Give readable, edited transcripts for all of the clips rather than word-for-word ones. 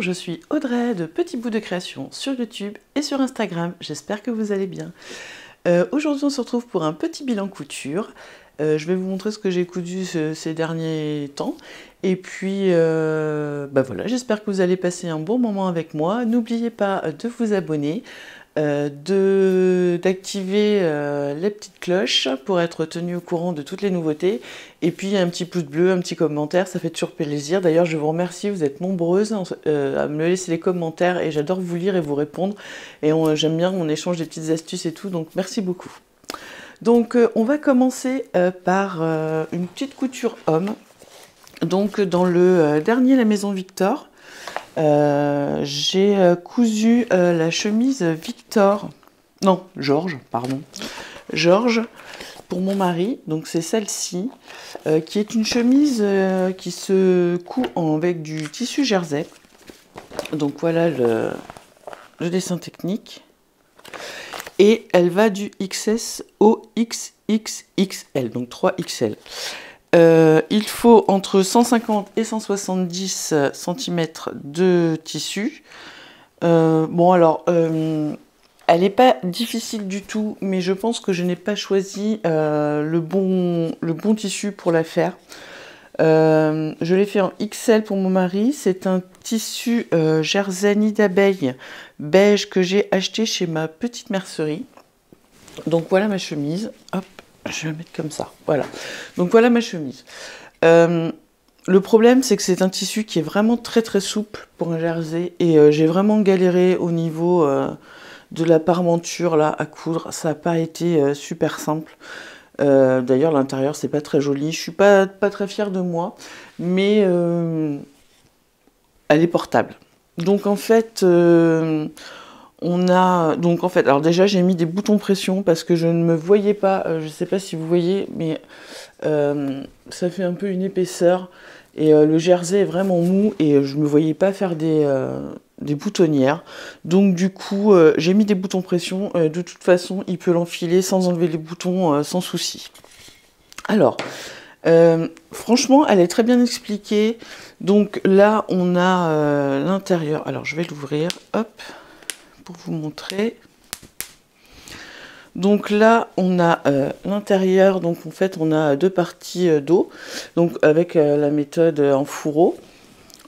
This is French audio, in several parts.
bonjour, je suis Audrey de Petit Bout de Création sur YouTube et sur Instagram. J'espère que vous allez bien. Aujourd'hui, on se retrouve pour un petit bilan couture. Je vais vous montrer ce que j'ai cousu ces derniers temps. Et puis, voilà, j'espère que vous allez passer un bon moment avec moi. N'oubliez pas de vous abonner, d'activer les petites cloches pour être tenu au courant de toutes les nouveautés. Et puis un petit pouce bleu, un petit commentaire, ça fait toujours plaisir. D'ailleurs, je vous remercie, vous êtes nombreuses à me laisser les commentaires et j'adore vous lire et vous répondre. Et j'aime bien, on échange des petites astuces et tout, donc merci beaucoup. Donc on va commencer par une petite couture homme. Donc dans le dernier La Maison Victor, j'ai cousu la chemise Georges, pour mon mari. Donc c'est celle-ci, qui est une chemise qui se coud avec du tissu jersey. Donc voilà le dessin technique. Et elle va du XS au XXXL, donc 3XL. Il faut entre 150 et 170 cm de tissu. Bon alors, elle n'est pas difficile du tout, mais je pense que je n'ai pas choisi le bon tissu pour la faire. Je l'ai fait en XL pour mon mari. C'est un tissu jersey nid d'abeille beige que j'ai acheté chez ma petite mercerie. Donc voilà ma chemise. Hop, je vais la mettre comme ça. Voilà. Donc voilà ma chemise. Le problème, c'est que c'est un tissu qui est vraiment très très souple pour un jersey. Et j'ai vraiment galéré au niveau de la parmenture là à coudre. Ça n'a pas été super simple. D'ailleurs, l'intérieur, c'est pas très joli. Je suis pas très fière de moi, mais elle est portable. Donc en fait, alors déjà, j'ai mis des boutons pression parce que je ne me voyais pas. Je sais pas si vous voyez, mais ça fait un peu une épaisseur et le jersey est vraiment mou et je me voyais pas faire des boutonnières. Donc du coup, j'ai mis des boutons pression. De toute façon, il peut l'enfiler sans enlever les boutons, sans souci. Alors, franchement, elle est très bien expliquée. Donc là, on a l'intérieur. Alors, je vais l'ouvrir, hop, pour vous montrer. Donc là, on a l'intérieur. Donc en fait, on a deux parties dos. Donc avec la méthode en fourreau.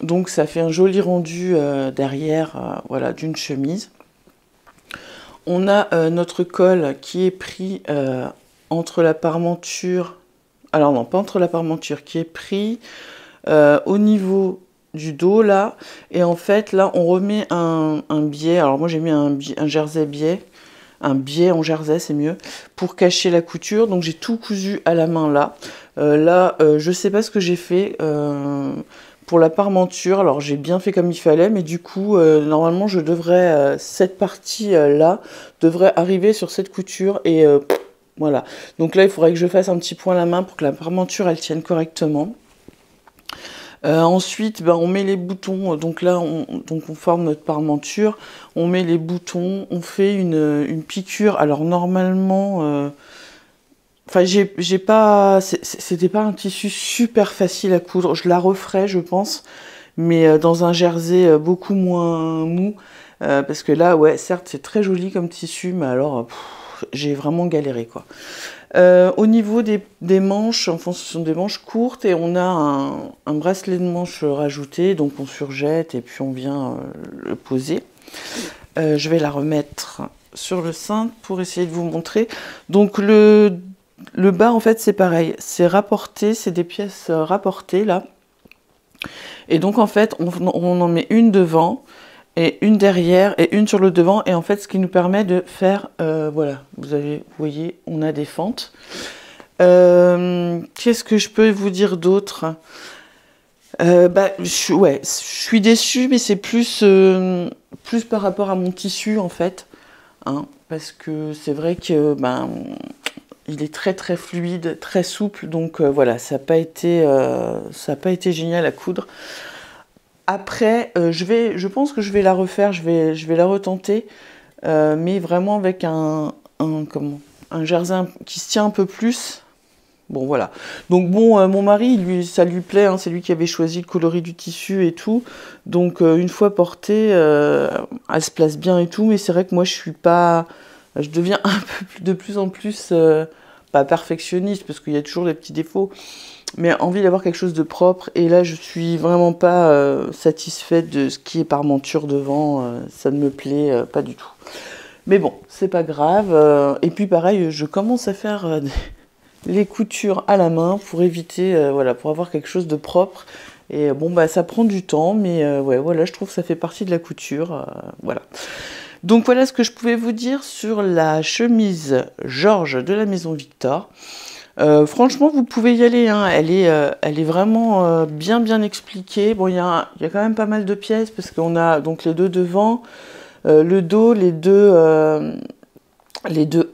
Donc ça fait un joli rendu derrière, voilà, d'une chemise. On a notre col qui est pris entre la parmenture. Alors non, pas entre la parmenture, qui est pris au niveau du dos là. Et en fait, là, on remet un biais. Alors moi, j'ai mis un jersey biais. Un biais en jersey, c'est mieux, pour cacher la couture. Donc j'ai tout cousu à la main là. Je sais pas ce que j'ai fait pour la parmenture. Alors j'ai bien fait comme il fallait, mais du coup, normalement, je devrais, cette partie là, devrait arriver sur cette couture et voilà. Donc là, il faudrait que je fasse un petit point à la main pour que la parmenture, elle tienne correctement. Ensuite, on met les boutons, donc là, on forme notre parmenture, on met les boutons, on fait une piqûre. Alors normalement, c'était pas un tissu super facile à coudre, je la referai, je pense, mais dans un jersey beaucoup moins mou, parce que là, ouais, certes, c'est très joli comme tissu, mais alors, j'ai vraiment galéré, quoi. Au niveau des manches, enfin ce sont des manches courtes et on a un bracelet de manche rajouté, donc on surjette et puis on vient le poser. Je vais la remettre sur le cintre pour essayer de vous montrer. Donc le bas en fait c'est pareil, c'est rapporté, c'est des pièces rapportées là. Et donc en fait on en met une devant, et une derrière et une sur le devant, et en fait ce qui nous permet de faire voilà, vous voyez, on a des fentes. Qu'est-ce que je peux vous dire d'autre? Je suis déçue, mais c'est plus par rapport à mon tissu en fait, hein, parce que c'est vrai que il est très très fluide, très souple, donc voilà, ça n'a pas été génial à coudre. Après, je pense que je vais la refaire, je vais la retenter, mais vraiment avec un jersey qui se tient un peu plus. Bon, voilà. Donc bon, mon mari, lui, ça lui plaît, hein, c'est lui qui avait choisi le coloris du tissu et tout. Donc une fois portée, elle se place bien et tout, mais c'est vrai que moi, je deviens un peu de plus en plus, pas perfectionniste, parce qu'il y a toujours des petits défauts, mais envie d'avoir quelque chose de propre. Et là, je suis vraiment pas satisfaite de ce qui est parmenture devant, ça ne me plaît pas du tout. Mais bon, c'est pas grave. Et puis pareil, je commence à faire les coutures à la main pour éviter, voilà, pour avoir quelque chose de propre. Et bon, bah ça prend du temps, mais ouais, voilà, je trouve que ça fait partie de la couture, voilà. Donc voilà ce que je pouvais vous dire sur la chemise Georges de la Maison Victor. Franchement, vous pouvez y aller, hein. Elle est vraiment bien expliquée. Bon, il y a quand même pas mal de pièces parce qu'on a donc les deux devant, le dos, les deux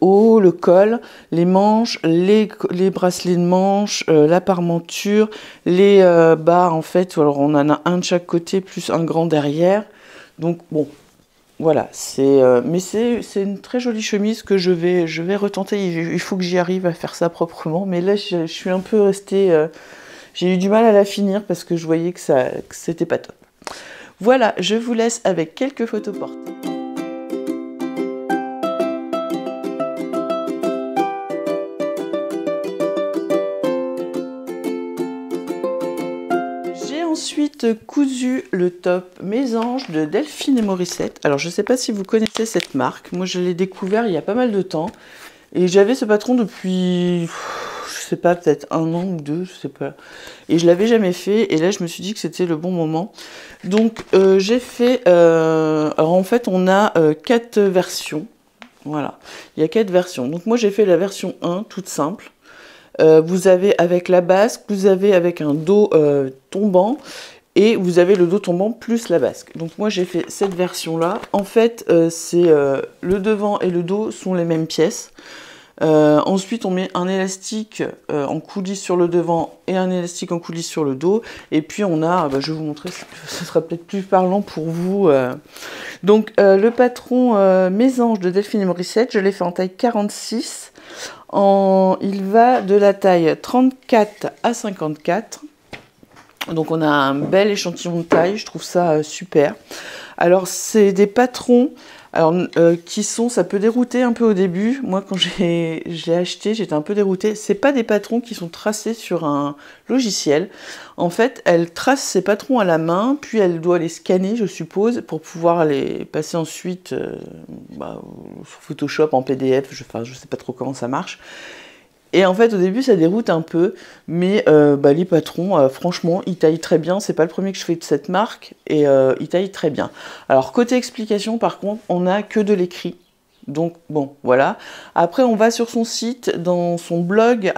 hauts, le col, les manches, les bracelets de manches, la parmenture, les bas en fait. Alors on en a un de chaque côté plus un grand derrière. Donc bon, voilà, mais c'est une très jolie chemise que je vais retenter. Il faut que j'y arrive à faire ça proprement. Mais là, je suis un peu restée. J'ai eu du mal à la finir parce que je voyais que c'était pas top. Voilà, je vous laisse avec quelques photos portées. Ensuite cousu le top Mésange de Delphine et Morissette. Alors je ne sais pas si vous connaissez cette marque, moi je l'ai découvert il y a pas mal de temps et j'avais ce patron depuis, je sais pas, peut-être 1 an ou 2, je sais pas, et je l'avais jamais fait et là je me suis dit que c'était le bon moment. Donc j'ai fait, alors en fait on a 4 versions, voilà, il y a 4 versions. Donc moi j'ai fait la version 1 toute simple. Vous avez avec la basque, vous avez avec un dos tombant et vous avez le dos tombant plus la basque. Donc moi j'ai fait cette version là. En fait le devant et le dos sont les mêmes pièces. Ensuite on met un élastique en coulisse sur le devant et un élastique en coulisse sur le dos. Et puis on a, je vais vous montrer, ce sera peut-être plus parlant pour vous. Donc le patron Mésange de Delphine et Morissette, je l'ai fait en taille 46. Il va de la taille 34 à 54. Donc on a un bel échantillon de taille, je trouve ça super. Alors c'est des patrons qui sont, ça peut dérouter un peu au début. Moi quand j'ai acheté, j'étais un peu déroutée. C'est pas des patrons qui sont tracés sur un logiciel. En fait, elle trace ses patrons à la main, puis elle doit les scanner, je suppose, pour pouvoir les passer ensuite sur Photoshop en PDF. Je sais pas trop comment ça marche. Et en fait, au début, ça déroute un peu, mais les patrons, franchement, ils taillent très bien. C'est pas le premier que je fais de cette marque, et ils taillent très bien. Alors, côté explication, par contre, on n'a que de l'écrit. Donc, bon, voilà. Après, on va sur son site, dans son blog,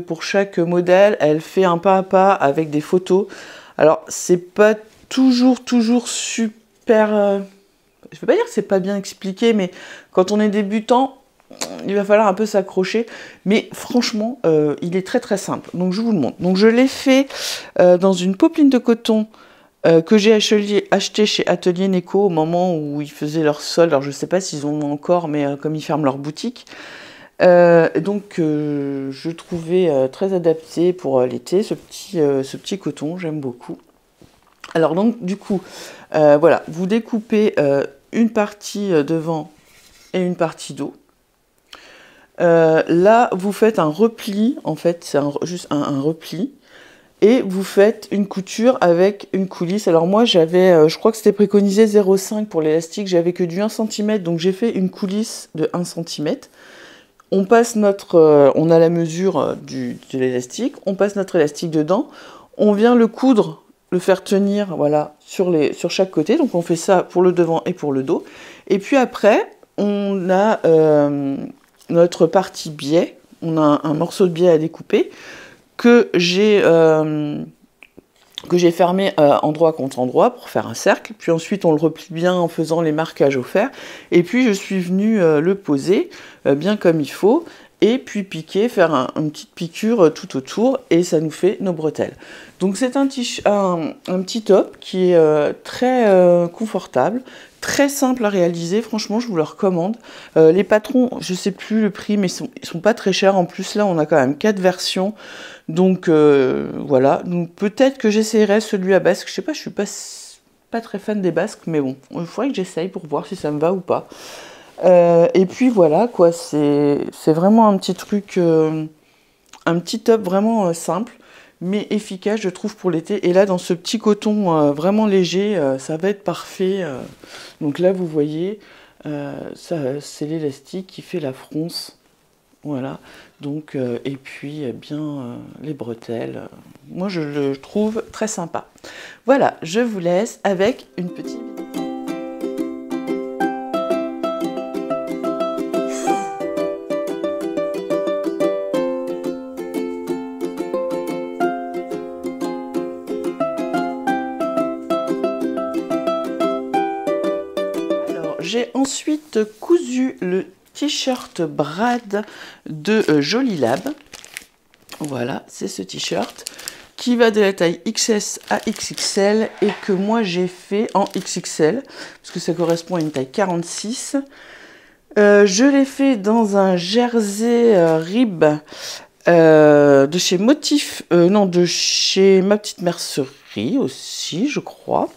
pour chaque modèle, elle fait un pas à pas avec des photos. Alors, c'est pas toujours super... je veux pas dire que c'est pas bien expliqué, mais quand on est débutant, il va falloir un peu s'accrocher, mais franchement, il est très simple. Donc je vous le montre. Donc je l'ai fait dans une popeline de coton que j'ai acheté chez Atelier Neko au moment où ils faisaient leur solde. Alors je sais pas s'ils en ont encore, mais comme ils ferment leur boutique. Donc je trouvais très adapté pour l'été ce petit coton, j'aime beaucoup. Alors donc du coup, voilà, vous découpez une partie devant et une partie dos. Là, vous faites un repli, en fait, c'est juste un repli, et vous faites une couture avec une coulisse. Alors moi, je crois que c'était préconisé 0,5 pour l'élastique, j'avais que du 1 cm, donc j'ai fait une coulisse de 1 cm. On passe on a la mesure de l'élastique, on passe notre élastique dedans, on vient le coudre, le faire tenir, voilà, sur chaque côté, donc on fait ça pour le devant et pour le dos. Et puis après, on a... notre partie biais, on a un morceau de biais à découper que j'ai fermé endroit contre endroit pour faire un cercle, puis ensuite on le replie bien en faisant les marquages au fer, et puis je suis venue le poser bien comme il faut, et puis piquer, faire une petite piqûre tout autour, et ça nous fait nos bretelles. Donc c'est un petit top qui est très confortable, très simple à réaliser, franchement je vous le recommande. Les patrons, je sais plus le prix, mais ils sont pas très chers, en plus là on a quand même 4 versions, donc voilà, donc peut-être que j'essayerai celui à basque, je sais pas, je suis pas très fan des basques, mais bon, il faudrait que j'essaye pour voir si ça me va ou pas. Et puis voilà quoi, c'est vraiment un petit truc, un petit top vraiment simple, mais efficace je trouve pour l'été. Et là dans ce petit coton vraiment léger, ça va être parfait. Donc là vous voyez, c'est l'élastique qui fait la fronce. Voilà, donc et puis bien les bretelles. Moi je le trouve très sympa. Voilà, je vous laisse avec une petite... J'ai ensuite cousu le t-shirt Brad de Joli Lab. Voilà, c'est ce t-shirt qui va de la taille XS à XXL et que moi j'ai fait en XXL parce que ça correspond à une taille 46. Je l'ai fait dans un jersey rib de chez Motif, non, de chez Ma Petite Mercerie aussi, je crois.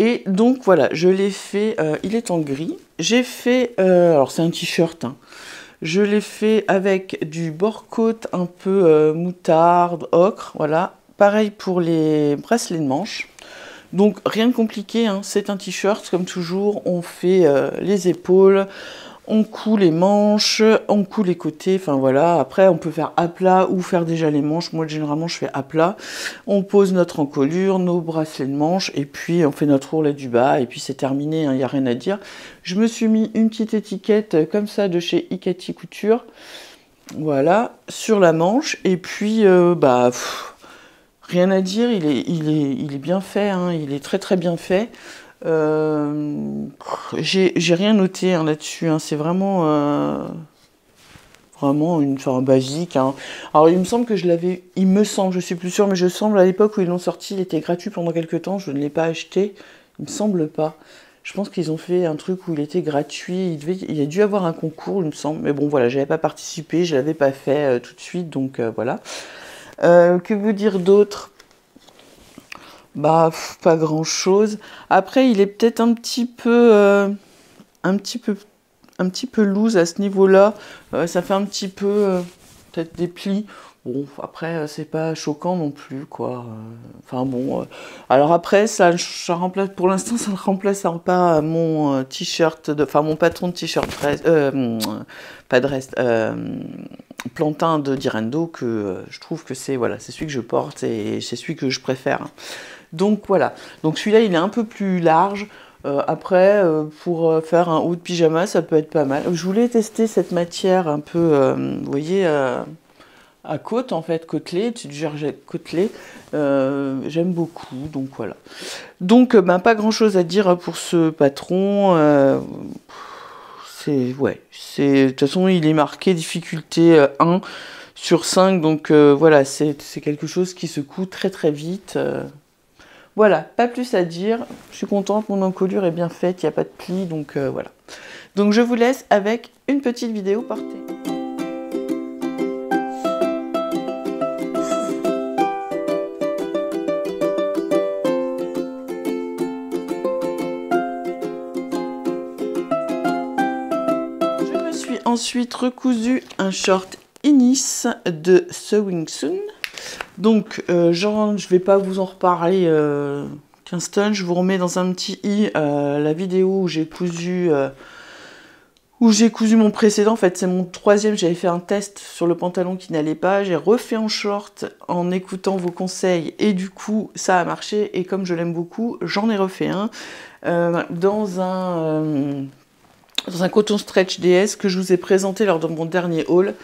Et donc voilà, je l'ai fait, il est en gris. J'ai fait, alors c'est un t-shirt, hein. Je l'ai fait avec du bord-côte un peu moutarde, ocre, voilà. Pareil pour les bracelets de manches. Donc rien de compliqué, hein. C'est un t-shirt, comme toujours, on fait les épaules, on coud les manches, on coud les côtés, enfin voilà. Après, on peut faire à plat ou faire déjà les manches. Moi, généralement, je fais à plat. On pose notre encolure, nos bracelets de manches, et puis on fait notre ourlet du bas, et puis c'est terminé, il n'y a rien à dire. Je me suis mis une petite étiquette comme ça de chez Ikati Couture, voilà, sur la manche, et puis, rien à dire, il est bien fait, hein, il est très très bien fait. J'ai rien noté hein, là-dessus, hein, c'est vraiment une sorte basique. Hein. Alors il me semble que je l'avais, je suis plus sûre, mais je semble à l'époque où ils l'ont sorti, il était gratuit pendant quelques temps, je ne l'ai pas acheté, il me semble pas. Je pense qu'ils ont fait un truc où il était gratuit, il a dû avoir un concours, il me semble, mais bon voilà, j'avais pas participé, je l'avais pas fait tout de suite, donc voilà. Que vous dire d'autre? Bah, pas grand chose. Après, il est peut-être un petit peu loose à ce niveau-là. Ça fait un petit peu, peut-être des plis. Bon, après, c'est pas choquant non plus, quoi. Enfin bon. Alors après, ça remplace, pour l'instant, ça ne remplace pas mon t-shirt, enfin mon patron de t-shirt, pas de reste, plantain de Direndo, que je trouve que c'est voilà, c'est celui que je porte et c'est celui que je préfère. Hein. Donc voilà, donc celui-là il est un peu plus large, après pour faire un haut de pyjama ça peut être pas mal. Je voulais tester cette matière un peu, vous voyez, à côte en fait, côtelée, du georgette côtelée, j'aime beaucoup, donc voilà. Donc pas grand chose à dire pour ce patron, de toute façon il est marqué difficulté 1 sur 5, donc voilà, c'est quelque chose qui se coud très très vite. Voilà, pas plus à dire, je suis contente, mon encolure est bien faite, il n'y a pas de plis, donc voilà. Donc je vous laisse avec une petite vidéo portée. Je me suis ensuite recousu un short Inis de Sewing Soon. Donc, je vais pas vous en reparler 15 tonnes. Je vous remets dans un petit i la vidéo où j'ai cousu mon précédent. En fait, c'est mon troisième. J'avais fait un test sur le pantalon qui n'allait pas. J'ai refait en short en écoutant vos conseils et du coup, ça a marché. Et comme je l'aime beaucoup, j'en ai refait un dans un coton stretch DS que je vous ai présenté lors de mon dernier haul.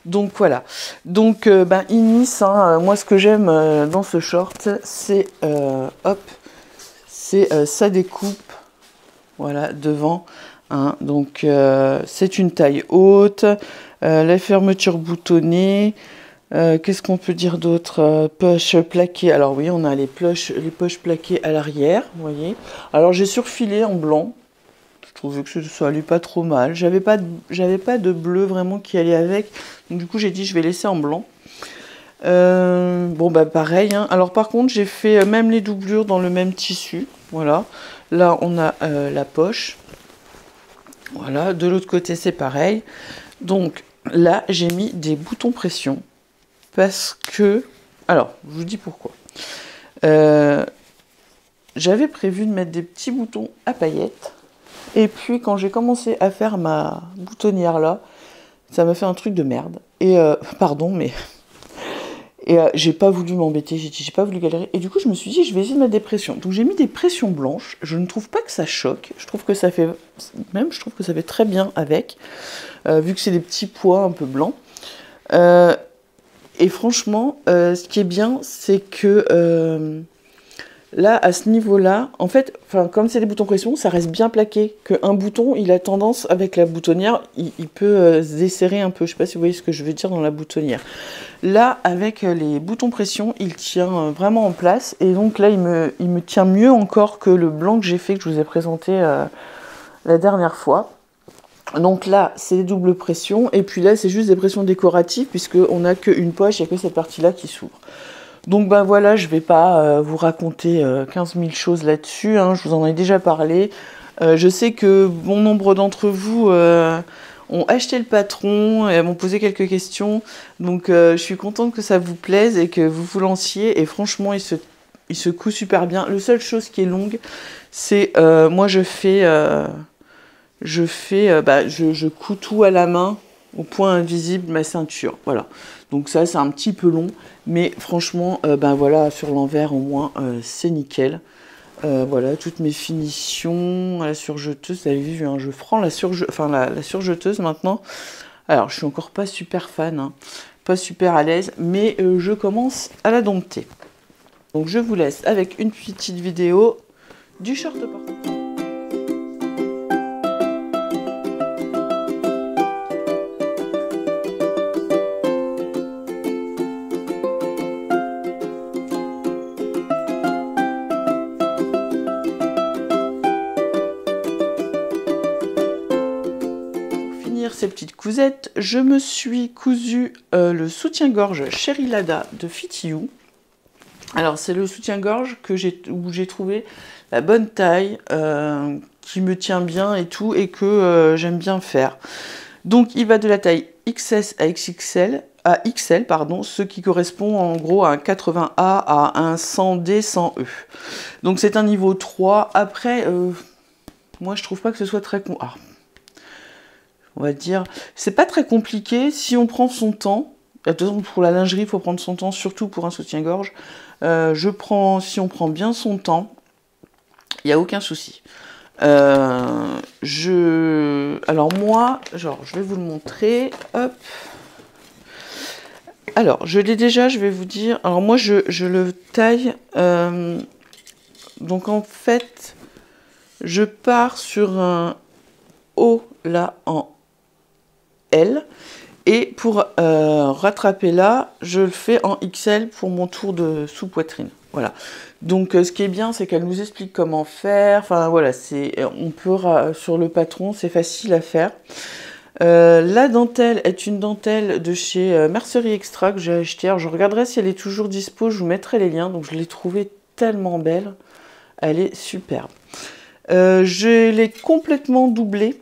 Donc voilà, donc Inis, hein, moi ce que j'aime dans ce short, c'est sa découpe, voilà, devant, Hein, donc c'est une taille haute, la fermeture boutonnée. Qu'est-ce qu'on peut dire d'autre? Poche plaquée. Alors oui, on a les poches plaquées à l'arrière, vous voyez. Alors j'ai surfilé en blanc. Je trouvais que ça allait pas trop mal. J'avais pas de bleu vraiment qui allait avec. Donc du coup j'ai dit je vais laisser en blanc. Bon bah pareil. Hein. Alors par contre j'ai fait même les doublures dans le même tissu. Voilà. Là on a la poche. Voilà. De l'autre côté c'est pareil. Donc là j'ai mis des boutons pression. Parce que... Alors, je vous dis pourquoi. J'avais prévu de mettre des petits boutons à paillettes. Et puis, quand j'ai commencé à faire ma boutonnière là, ça m'a fait un truc de merde. Et, pardon, mais... Et j'ai pas voulu m'embêter, j'ai pas voulu galérer. Et du coup, je me suis dit, je vais essayer de mettre des pressions. Donc, j'ai mis des pressions blanches. Je ne trouve pas que ça choque. Je trouve que ça fait... Même, je trouve que ça fait très bien avec. Vu que c'est des petits pois un peu blancs. Et franchement, ce qui est bien, c'est que là, à ce niveau-là, en fait, comme c'est des boutons pression, ça reste bien plaqué. Qu'un bouton, il a tendance, avec la boutonnière, il peut se desserrer un peu. Je ne sais pas si vous voyez ce que je veux dire dans la boutonnière. Là, avec les boutons pression, il tient vraiment en place. Et donc là, il me tient mieux encore que le blanc que j'ai fait, que je vous ai présenté la dernière fois. Donc là, c'est des doubles pressions, et puis là, c'est juste des pressions décoratives, puisqu'on n'a qu'une poche, il n'y a que cette partie-là qui s'ouvre. Donc ben voilà, je ne vais pas vous raconter 15 000 choses là-dessus, hein, je vous en ai déjà parlé. Je sais que bon nombre d'entre vous ont acheté le patron, et m'ont posé quelques questions, donc je suis contente que ça vous plaise, et que vous vous lanciez, et franchement, il se coud super bien. La seule chose qui est longue, c'est, moi je couds tout à la main, au point invisible, ma ceinture, voilà. Donc ça, c'est un petit peu long, mais franchement, voilà, sur l'envers, au moins, c'est nickel. Voilà, toutes mes finitions, la surjeteuse, vous avez vu, hein, je prends la surjeteuse maintenant. Alors, je suis encore pas super fan, hein, pas super à l'aise, mais je commence à la dompter. Donc je vous laisse avec une petite vidéo du short porte. Ces petites cousettes, je me suis cousu le soutien-gorge Chéri Lada de Fit You. Alors c'est le soutien-gorge où j'ai trouvé la bonne taille, qui me tient bien et tout, et que j'aime bien faire. Donc il va de la taille XS à XXL, à XL, pardon, ce qui correspond en gros à un 80A à un 100D 100E. Donc c'est un niveau 3. Après, moi je trouve pas que ce soit très... on va dire, c'est pas très compliqué si on prend son temps. De toute façon, pour la lingerie, il faut prendre son temps, surtout pour un soutien-gorge. Si on prend bien son temps, il n'y a aucun souci. Alors moi, je vais vous le montrer. Hop. Alors, je l'ai déjà, je vais vous dire. Alors moi, je le taille. Donc en fait, je pars sur un haut là en L, et pour rattraper là, je le fais en XL pour mon tour de sous-poitrine. Voilà. Donc ce qui est bien, c'est qu'elle nous explique comment faire. Enfin voilà, on peut sur le patron, c'est facile à faire. La dentelle est une dentelle de chez Mercerie Extra que j'ai acheté. Alors je regarderai si elle est toujours dispo, je vous mettrai les liens. Donc je l'ai trouvée tellement belle, elle est superbe. Je l'ai complètement doublée.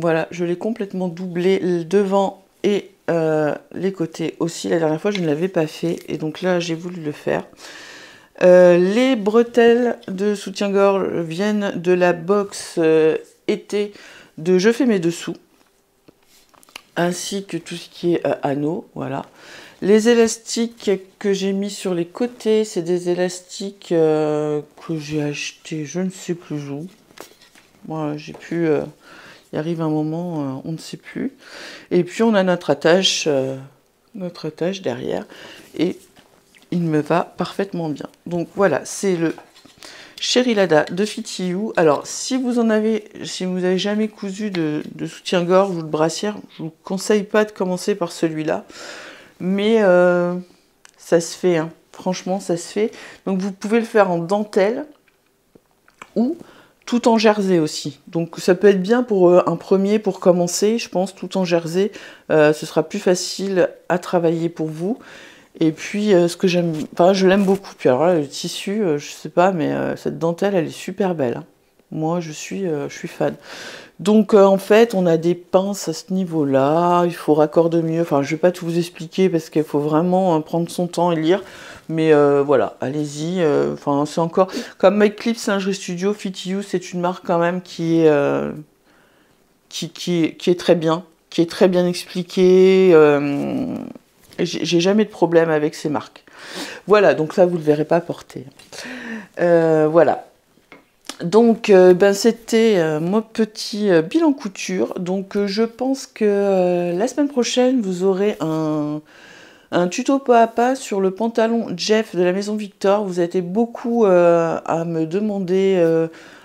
Voilà, je l'ai complètement doublé devant et les côtés aussi. La dernière fois, je ne l'avais pas fait, et donc là, j'ai voulu le faire. Les bretelles de soutien-gorge viennent de la box été de Je fais mes dessous, ainsi que tout ce qui est anneaux, voilà. Les élastiques que j'ai mis sur les côtés, c'est des élastiques que j'ai achetés, je ne sais plus où. Moi, j'ai pu... il arrive un moment, on ne sait plus. Et puis on a notre attache derrière. Et il me va parfaitement bien. Donc voilà, c'est Chéri Lada de Fit You. Alors, si vous avez jamais cousu de soutien-gorge ou de brassière, je vous conseille pas de commencer par celui-là. Mais ça se fait, hein. Franchement, ça se fait. Donc, vous pouvez le faire en dentelle ou tout en jersey aussi. Donc, ça peut être bien pour un premier, pour commencer, je pense, tout en jersey. Ce sera plus facile à travailler pour vous. Et puis, ce que j'aime, enfin, je l'aime beaucoup. Puis alors là, le tissu, je sais pas, mais cette dentelle, elle est super belle, hein. Moi, je suis fan. Donc, en fait, on a des pinces à ce niveau-là. Il faut raccorder mieux. Enfin, je vais pas tout vous expliquer parce qu'il faut vraiment prendre son temps et lire. Mais voilà, allez-y. Enfin, c'est encore comme Clips Lingerie Studio, Fit You, c'est une marque quand même qui est très bien, qui est très bien expliquée. J'ai jamais de problème avec ces marques. Voilà, donc ça, vous ne le verrez pas porter. Voilà. Donc, c'était mon petit bilan couture. Donc, je pense que la semaine prochaine, vous aurez un tuto pas à pas sur le pantalon Jeff de la Maison Victor. Vous avez été beaucoup à me demander,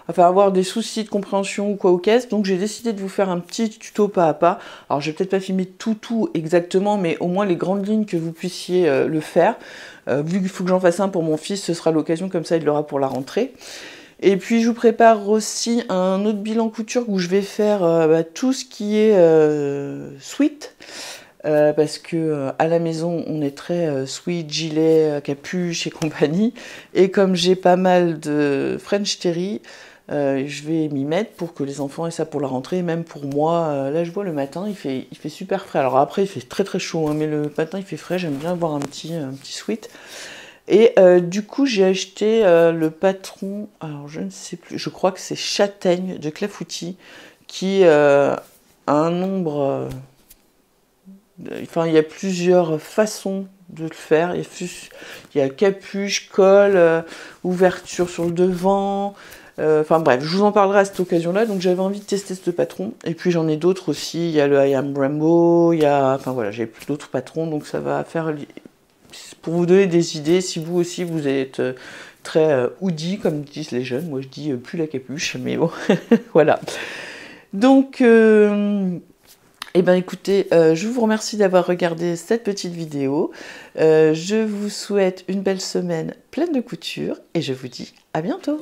enfin avoir des soucis de compréhension ou quoi aux caisses. Donc, j'ai décidé de vous faire un petit tuto pas à pas. Alors, je vais peut-être pas filmer tout exactement, mais au moins les grandes lignes que vous puissiez le faire. Vu qu'il faut que j'en fasse un pour mon fils, ce sera l'occasion, comme ça il l'aura pour la rentrée. Et puis je vous prépare aussi un autre bilan couture où je vais faire tout ce qui est sweat. Parce que à la maison on est très sweat, gilet, capuche et compagnie. Et comme j'ai pas mal de French Terry, je vais m'y mettre pour que les enfants aient ça pour la rentrée. Même pour moi, là je vois le matin il fait super frais. Alors après il fait très chaud, hein, mais le matin il fait frais. J'aime bien avoir un petit sweat. Et du coup, j'ai acheté le patron, alors je ne sais plus, je crois que c'est Châtaigne de Clafoutis, qui a un nombre, enfin il y a plusieurs façons de le faire. Il y a capuche, col, ouverture sur le devant, enfin bref, je vous en parlerai à cette occasion-là. Donc j'avais envie de tester ce patron. Et puis j'en ai d'autres aussi, il y a le I Am Rainbow, il y a, enfin voilà, j'ai plus d'autres patrons, donc ça va faire... Pour vous donner des idées, si vous aussi vous êtes très hoodie, comme disent les jeunes, moi je dis plus la capuche, mais bon, voilà. Donc, eh ben écoutez, je vous remercie d'avoir regardé cette petite vidéo. Je vous souhaite une belle semaine pleine de couture et je vous dis à bientôt.